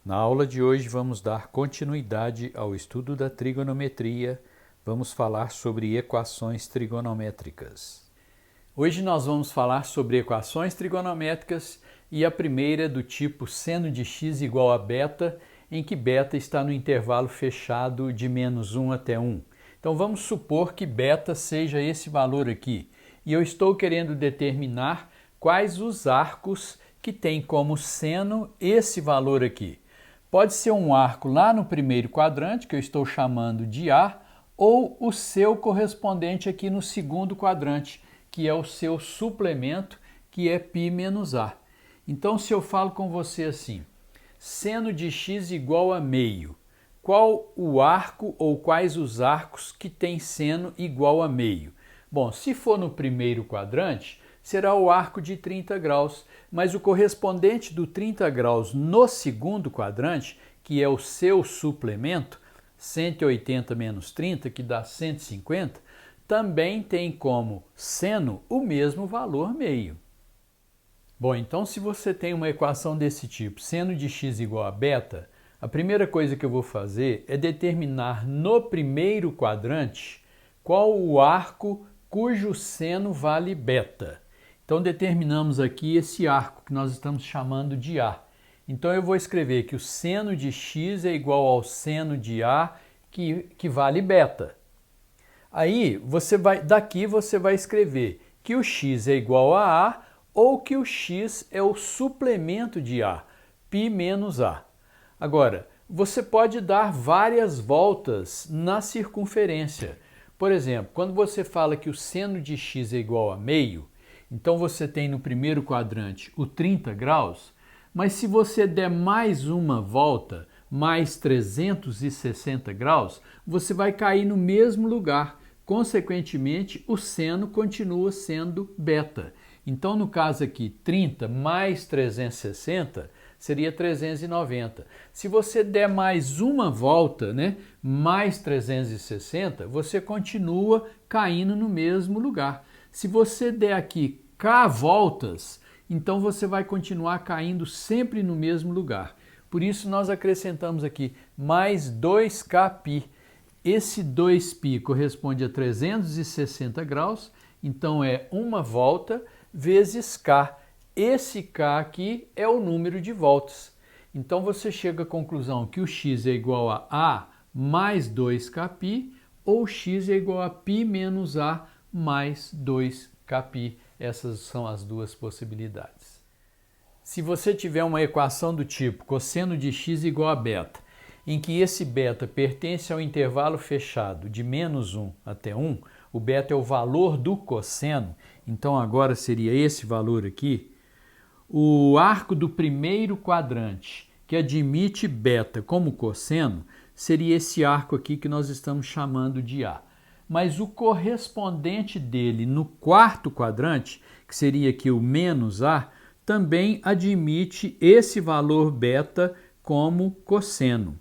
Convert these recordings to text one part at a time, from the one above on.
Na aula de hoje vamos dar continuidade ao estudo da trigonometria. Vamos falar sobre equações trigonométricas. Hoje nós vamos falar sobre equações trigonométricas e a primeira é do tipo seno de x igual a beta, em que beta está no intervalo fechado de -1 até 1. Então vamos supor que beta seja esse valor aqui. E eu estou querendo determinar quais os arcos que têm como seno esse valor aqui. Pode ser um arco lá no primeiro quadrante, que eu estou chamando de A, ou o seu correspondente aqui no segundo quadrante, que é o seu suplemento, que é π menos A. Então, se eu falo com você assim, seno de x igual a meio, qual o arco ou quais os arcos que têm seno igual a meio? Bom, se for no primeiro quadrante, será o arco de 30 graus, mas o correspondente do 30 graus no segundo quadrante, que é o seu suplemento, 180 menos 30, que dá 150, também tem como seno o mesmo valor meio. Bom, então se você tem uma equação desse tipo, seno de x igual a beta, a primeira coisa que eu vou fazer é determinar no primeiro quadrante qual o arco cujo seno vale beta. Então determinamos aqui esse arco que nós estamos chamando de A. Então eu vou escrever que o seno de x é igual ao seno de A que vale beta. Aí daqui você vai escrever que o x é igual a A ou que o x é o suplemento de A, π menos A. Agora, você pode dar várias voltas na circunferência. Por exemplo, quando você fala que o seno de x é igual a meio, então você tem no primeiro quadrante o 30 graus, mas se você der mais uma volta, mais 360 graus, você vai cair no mesmo lugar. Consequentemente, o seno continua sendo beta. Então, no caso aqui, 30 mais 360 seria 390. Se você der mais uma volta, mais 360, você continua caindo no mesmo lugar. Se você der aqui k voltas, então você vai continuar caindo sempre no mesmo lugar. Por isso nós acrescentamos aqui mais 2kπ. Esse 2π corresponde a 360 graus, então é uma volta vezes k. Esse k aqui é o número de voltas. Então você chega à conclusão que o x é igual a mais 2kπ ou x é igual a π menos A mais 2kπ. Essas são as duas possibilidades. Se você tiver uma equação do tipo cosseno de x igual a beta, em que esse beta pertence ao intervalo fechado de -1 até 1, o beta é o valor do cosseno, então agora seria esse valor aqui, o arco do primeiro quadrante, que admite beta como cosseno, seria esse arco aqui que nós estamos chamando de A. Mas o correspondente dele no quarto quadrante, que seria aqui o menos A, também admite esse valor beta como cosseno.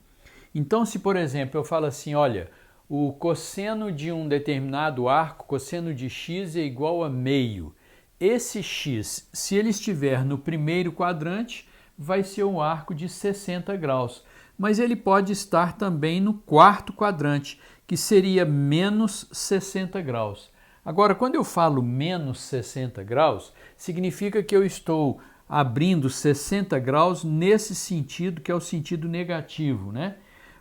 Então, se por exemplo eu falo assim, olha, o cosseno de um determinado arco, cosseno de x é igual a meio. Esse x, se ele estiver no primeiro quadrante, vai ser um arco de 60 graus. Mas ele pode estar também no quarto quadrante, que seria menos 60 graus. Agora, quando eu falo menos 60 graus, significa que eu estou abrindo 60 graus nesse sentido, que é o sentido negativo,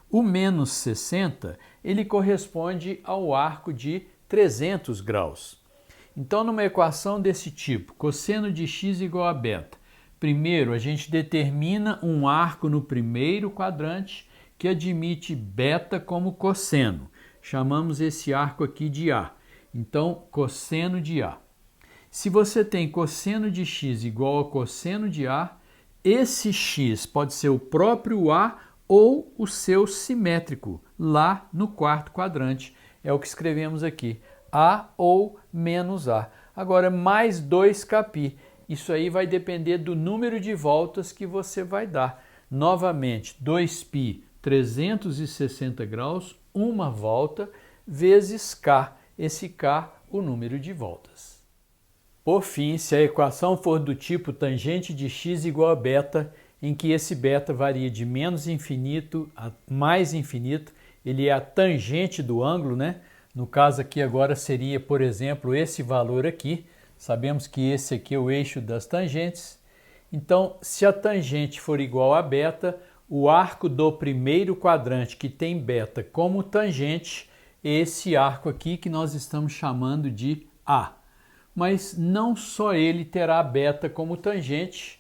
O menos 60, ele corresponde ao arco de 300 graus. Então, numa equação desse tipo, cosseno de x igual a beta, primeiro a gente determina um arco no primeiro quadrante que admite beta como cosseno. Chamamos esse arco aqui de A. Então, cosseno de A. Se você tem cosseno de x igual a cosseno de A, esse x pode ser o próprio A ou o seu simétrico, lá no quarto quadrante. É o que escrevemos aqui, A ou menos A. Agora, mais 2kπ. Isso aí vai depender do número de voltas que você vai dar. Novamente, 2π, 360 graus, uma volta, vezes k. Esse k, o número de voltas. Por fim, se a equação for do tipo tangente de x igual a beta, em que esse beta varia de menos infinito a mais infinito. Ele é a tangente do ângulo, né? No caso aqui agora seria, por exemplo, esse valor aqui. Sabemos que esse aqui é o eixo das tangentes. Então, se a tangente for igual a beta, o arco do primeiro quadrante que tem beta como tangente, esse arco aqui que nós estamos chamando de A. Mas não só ele terá beta como tangente,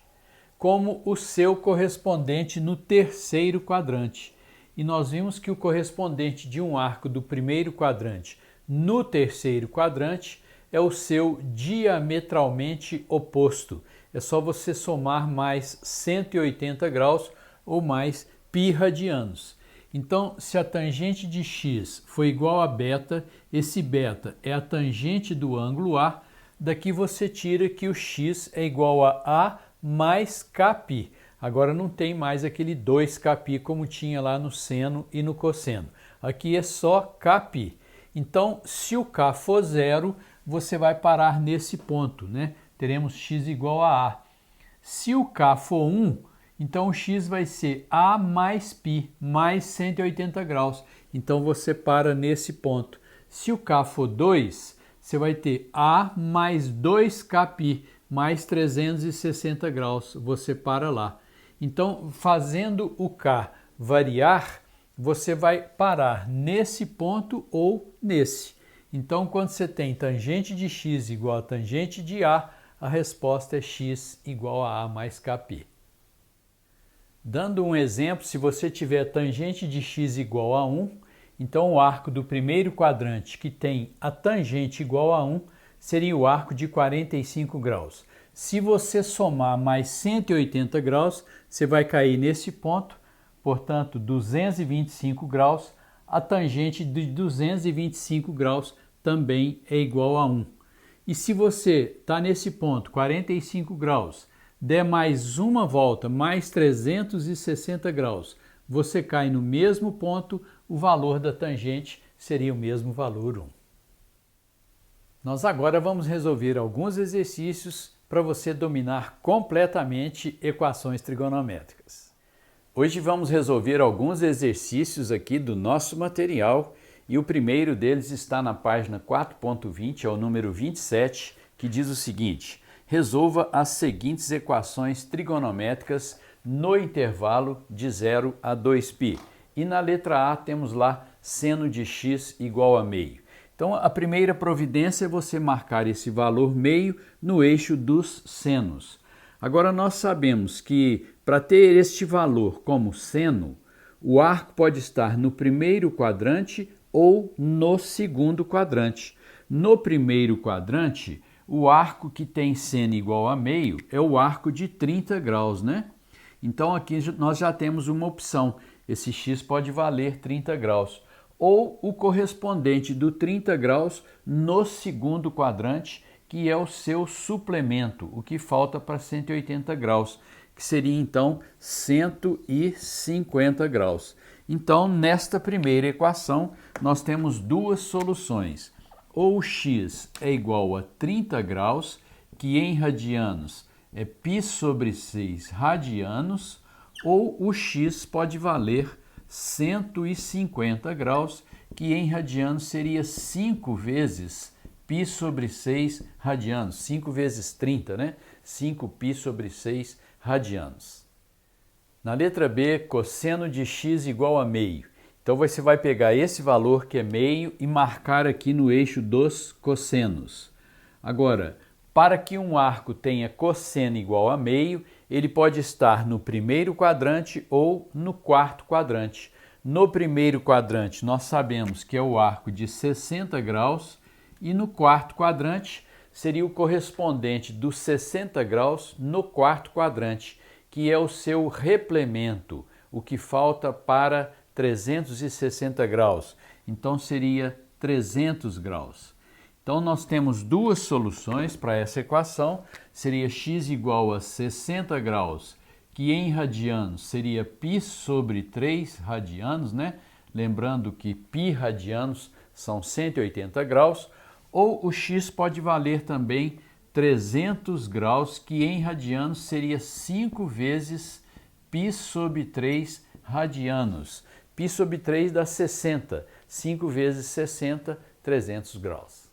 como o seu correspondente no terceiro quadrante. E nós vimos que o correspondente de um arco do primeiro quadrante no terceiro quadrante é o seu diametralmente oposto. É só você somar mais 180 graus ou mais π radianos. Então, se a tangente de x for igual a beta, esse beta é a tangente do ângulo A, daqui você tira que o x é igual a A mais kπ. Agora não tem mais aquele 2kπ como tinha lá no seno e no cosseno. Aqui é só kπ. Então, se o k for zero, você vai parar nesse ponto, né? Teremos x igual a A. Se o k for 1, então o x vai ser A mais π, mais 180 graus. Então você para nesse ponto. Se o k for 2, você vai ter A mais 2kπ, mais 360 graus. Você para lá. Então, fazendo o k variar, você vai parar nesse ponto ou nesse. Então, quando você tem tangente de x igual a tangente de A, a resposta é x igual a A mais kπ. Dando um exemplo, se você tiver tangente de x igual a 1, então o arco do primeiro quadrante que tem a tangente igual a 1 seria o arco de 45 graus. Se você somar mais 180 graus, você vai cair nesse ponto, portanto 225 graus, a tangente de 225 graus também é igual a 1. E se você está nesse ponto, 45 graus, der mais uma volta, mais 360 graus, você cai no mesmo ponto, o valor da tangente seria o mesmo valor 1. Nós agora vamos resolver alguns exercícios para você dominar completamente equações trigonométricas. Hoje vamos resolver alguns exercícios aqui do nosso material e o primeiro deles está na página 4.20, é o número 27, que diz o seguinte: resolva as seguintes equações trigonométricas no intervalo de 0 a 2π. E na letra A temos lá seno de x igual a meio. Então, a primeira providência é você marcar esse valor meio no eixo dos senos. Agora, nós sabemos que para ter este valor como seno, o arco pode estar no primeiro quadrante ou no segundo quadrante. No primeiro quadrante, o arco que tem seno igual a meio é o arco de 30 graus, né? Então, aqui nós já temos uma opção. Esse x pode valer 30 graus. Ou o correspondente do 30 graus no segundo quadrante, que é o seu suplemento, o que falta para 180 graus, que seria então 150 graus. Então, nesta primeira equação, nós temos duas soluções. Ou o x é igual a 30 graus, que em radianos é π sobre 6 radianos, ou o x pode valer 150 graus, que em radianos seria 5 vezes π sobre 6 radianos, 5 vezes 30, né? 5π sobre 6 radianos. Na letra B, cosseno de x igual a meio. Então você vai pegar esse valor que é meio e marcar aqui no eixo dos cossenos. Agora, para que um arco tenha cosseno igual a meio, ele pode estar no primeiro quadrante ou no quarto quadrante. No primeiro quadrante, nós sabemos que é o arco de 60 graus e no quarto quadrante seria o correspondente dos 60 graus no quarto quadrante, que é o seu replemento, o que falta para 360 graus. Então, seria 300 graus. Então, nós temos duas soluções para essa equação. Seria x igual a 60 graus, que em radianos seria π sobre 3 radianos, né? Lembrando que π radianos são 180 graus. Ou o x pode valer também 300 graus, que em radianos seria 5 vezes π sobre 3 radianos. Π sobre 3 dá 60. 5 vezes 60, 300 graus.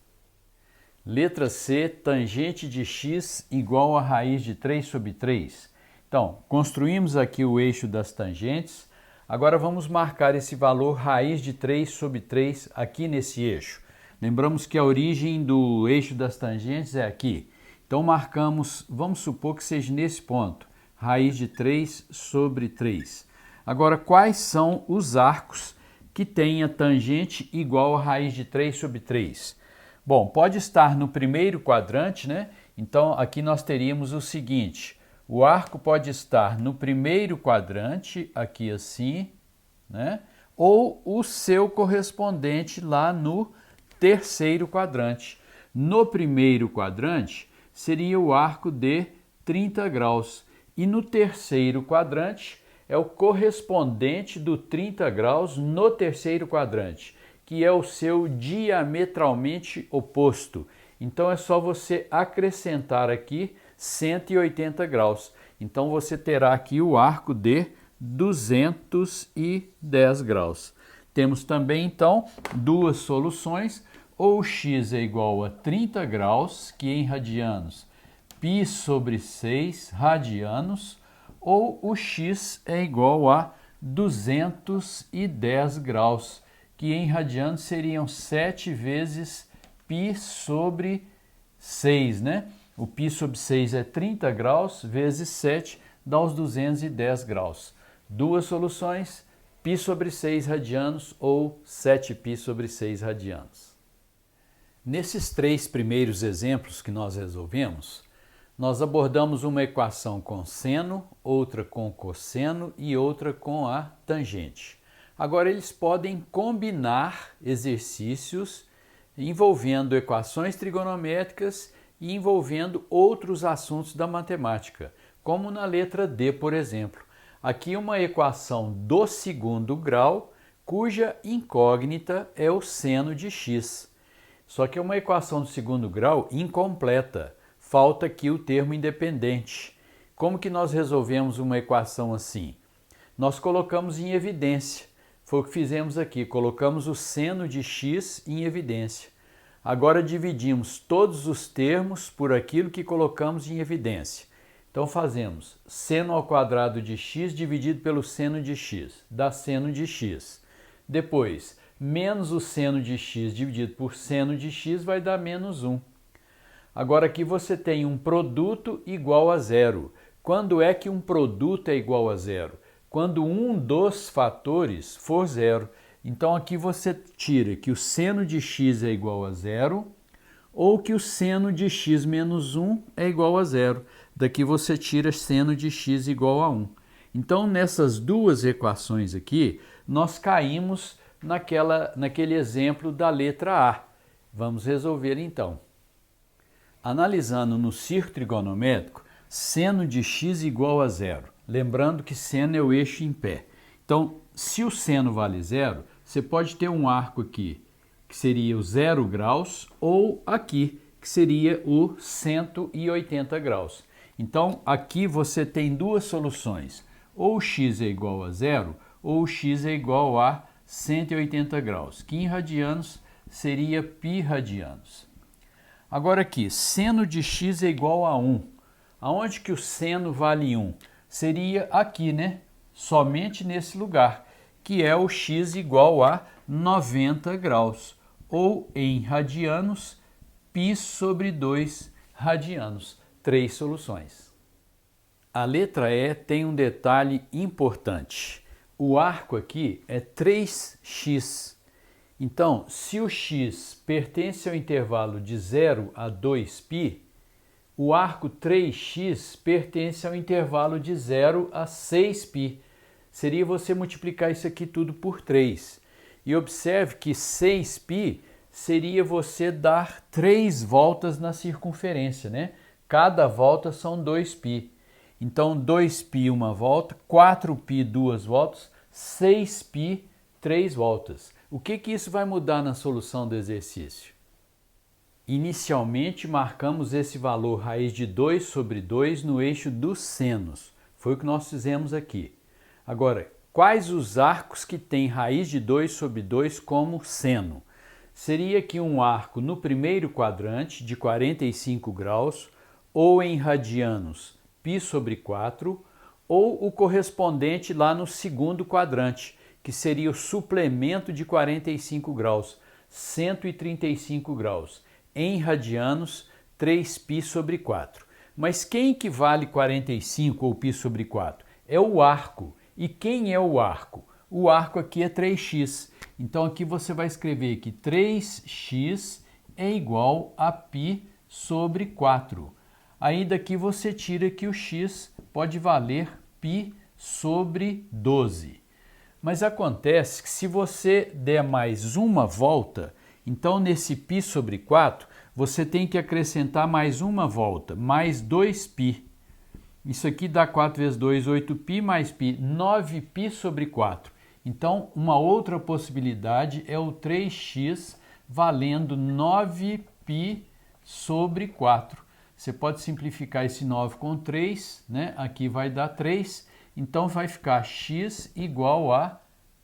Letra C, tangente de x igual a raiz de 3 sobre 3. Então, construímos aqui o eixo das tangentes. Agora vamos marcar esse valor raiz de 3 sobre 3 aqui nesse eixo. Lembramos que a origem do eixo das tangentes é aqui. Então marcamos, vamos supor que seja nesse ponto, raiz de 3 sobre 3. Agora, quais são os arcos que têm a tangente igual a raiz de 3 sobre 3? Bom, pode estar no primeiro quadrante, né? Então, aqui nós teríamos o seguinte, o arco pode estar no primeiro quadrante, aqui assim, né? Ou o seu correspondente lá no terceiro quadrante. No primeiro quadrante, seria o arco de 30 graus. E no terceiro quadrante, é o correspondente do 30 graus no terceiro quadrante, que é o seu diametralmente oposto. Então é só você acrescentar aqui 180 graus. Então você terá aqui o arco de 210 graus. Temos também então duas soluções, ou x é igual a 30 graus, que em radianos π sobre 6 radianos, ou o x é igual a 210 graus, que em radianos seriam 7 vezes π sobre 6, né? O π sobre 6 é 30 graus, vezes 7 dá os 210 graus. Duas soluções, π sobre 6 radianos ou 7π sobre 6 radianos. Nesses três primeiros exemplos que nós resolvemos, nós abordamos uma equação com seno, outra com cosseno e outra com a tangente. Agora, eles podem combinar exercícios envolvendo equações trigonométricas e envolvendo outros assuntos da matemática, como na letra D, por exemplo. Aqui uma equação do segundo grau, cuja incógnita é o seno de x. Só que é uma equação do segundo grau incompleta. Falta aqui o termo independente. Como que nós resolvemos uma equação assim? Nós colocamos em evidência. Foi o que fizemos aqui, colocamos o seno de x em evidência. Agora dividimos todos os termos por aquilo que colocamos em evidência. Então fazemos seno ao quadrado de x dividido pelo seno de x, dá seno de x. Depois, menos o seno de x dividido por seno de x vai dar menos 1. Agora aqui você tem um produto igual a zero. Quando é que um produto é igual a zero? Quando um dos fatores for zero. Então aqui você tira que o seno de x é igual a zero ou que o seno de x menos 1 é igual a zero. Daqui você tira seno de x igual a 1. Então nessas duas equações aqui, nós caímos naquele exemplo da letra A. Vamos resolver então. Analisando no círculo trigonométrico, seno de x igual a zero. Lembrando que seno é o eixo em pé. Então, se o seno vale zero, você pode ter um arco aqui, que seria o 0 graus, ou aqui, que seria o 180 graus. Então, aqui você tem duas soluções. Ou x é igual a zero, ou x é igual a 180 graus, que em radianos seria π radianos. Agora aqui, seno de x é igual a 1. Aonde que o seno vale 1? Seria aqui, né? Somente nesse lugar, que é o x igual a 90 graus, ou em radianos, π sobre 2 radianos. Três soluções. A letra E tem um detalhe importante. O arco aqui é 3x. Então, se o x pertence ao intervalo de 0 a 2π, o arco 3x pertence ao intervalo de 0 a 6π. Seria você multiplicar isso aqui tudo por 3. E observe que 6π seria você dar 3 voltas na circunferência, né? Cada volta são 2π. Então, 2π uma volta, 4π duas voltas, 6π 3 voltas. O que isso vai mudar na solução do exercício? Inicialmente, marcamos esse valor raiz de 2 sobre 2 no eixo dos senos. Foi o que nós fizemos aqui. Agora, quais os arcos que têm raiz de 2 sobre 2 como seno? Seria aqui um arco no primeiro quadrante de 45 graus, ou em radianos π sobre 4, ou o correspondente lá no segundo quadrante, que seria o suplemento de 45 graus, 135 graus, em radianos 3π sobre 4. Mas quem equivale 45 ou π sobre 4? É o arco. E quem é o arco? O arco aqui é 3x. Então aqui você vai escrever que 3x é igual a π sobre 4. Aí daqui você tira que o x pode valer π sobre 12. Mas acontece que se você der mais uma volta, então nesse π sobre 4, você tem que acrescentar mais uma volta, mais 2π. Isso aqui dá 4 vezes 2, 8π, mais π, 9π sobre 4. Então, uma outra possibilidade é o 3x valendo 9π sobre 4. Você pode simplificar esse 9 com 3, né? Aqui vai dar 3, então vai ficar x igual a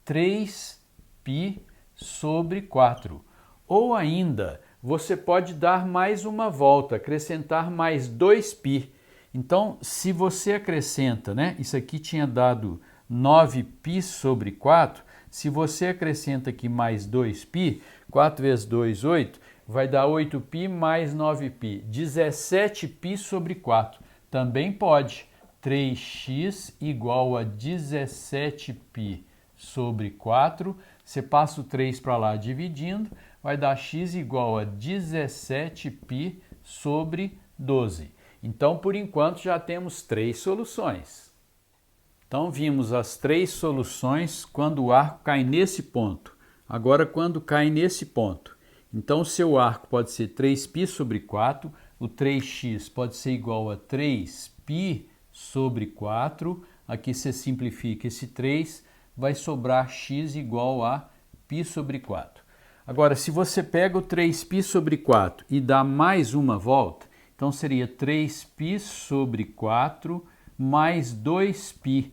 3π sobre 4. Ou ainda, você pode dar mais uma volta, acrescentar mais 2π. Então, se você acrescenta, né? Isso aqui tinha dado 9π sobre 4. Se você acrescenta aqui mais 2π, 4 vezes 2, 8, vai dar 8π mais 9π, 17π sobre 4. Também pode. 3x igual a 17π sobre 4. Você passa o 3 para lá dividindo, vai dar x igual a 17π sobre 12. Então, por enquanto, já temos 3 soluções. Então, vimos as 3 soluções quando o arco cai nesse ponto. Agora, quando cai nesse ponto. Então, o seu arco pode ser 3π sobre 4, o 3x pode ser igual a 3π sobre 4. Aqui você simplifica esse 3, vai sobrar x igual a π sobre 4. Agora, se você pega o 3π sobre 4 e dá mais uma volta, então seria 3π sobre 4 mais 2π.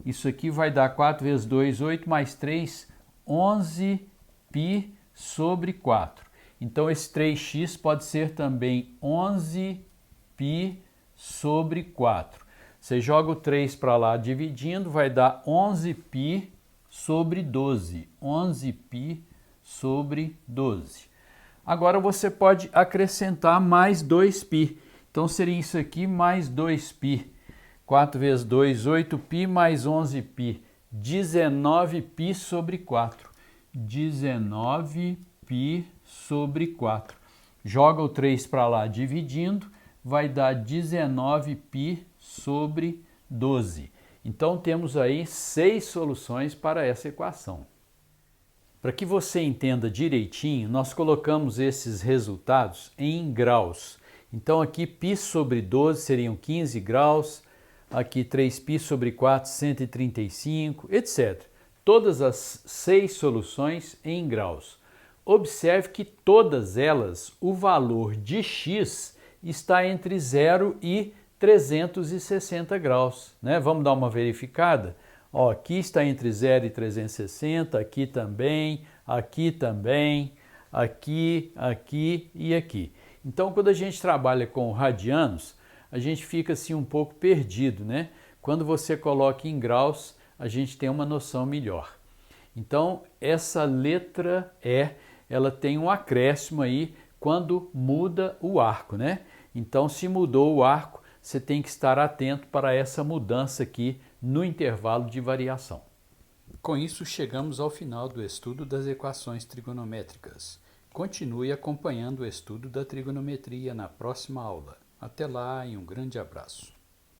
Isso aqui vai dar 4 vezes 2, 8, mais 3, 11π sobre 4. Então esse 3x pode ser também 11π sobre 4. Você joga o 3 para lá dividindo, vai dar 11π sobre 12. 11π sobre 12. Agora você pode acrescentar mais 2π. Então seria isso aqui mais 2π. 4 vezes 2, 8π mais 11π. 19π sobre 4. 19π sobre 4. Joga o 3 para lá dividindo, vai dar 19π sobre 12. Então temos aí 6 soluções para essa equação. Para que você entenda direitinho, nós colocamos esses resultados em graus. Então aqui π sobre 12 seriam 15 graus, aqui 3π sobre 4, 135, etc. Todas as 6 soluções em graus. Observe que todas elas, o valor de x está entre 0 e 360 graus. Né? Vamos dar uma verificada? Ó, aqui está entre 0 e 360, aqui também, aqui também, aqui, aqui e aqui. Então, quando a gente trabalha com radianos, a gente fica assim um pouco perdido, né? Quando você coloca em graus, a gente tem uma noção melhor. Então, essa letra E, ela tem um acréscimo aí quando muda o arco, né? Então, se mudou o arco, você tem que estar atento para essa mudança aqui no intervalo de variação. Com isso, chegamos ao final do estudo das equações trigonométricas. Continue acompanhando o estudo da trigonometria na próxima aula. Até lá e um grande abraço.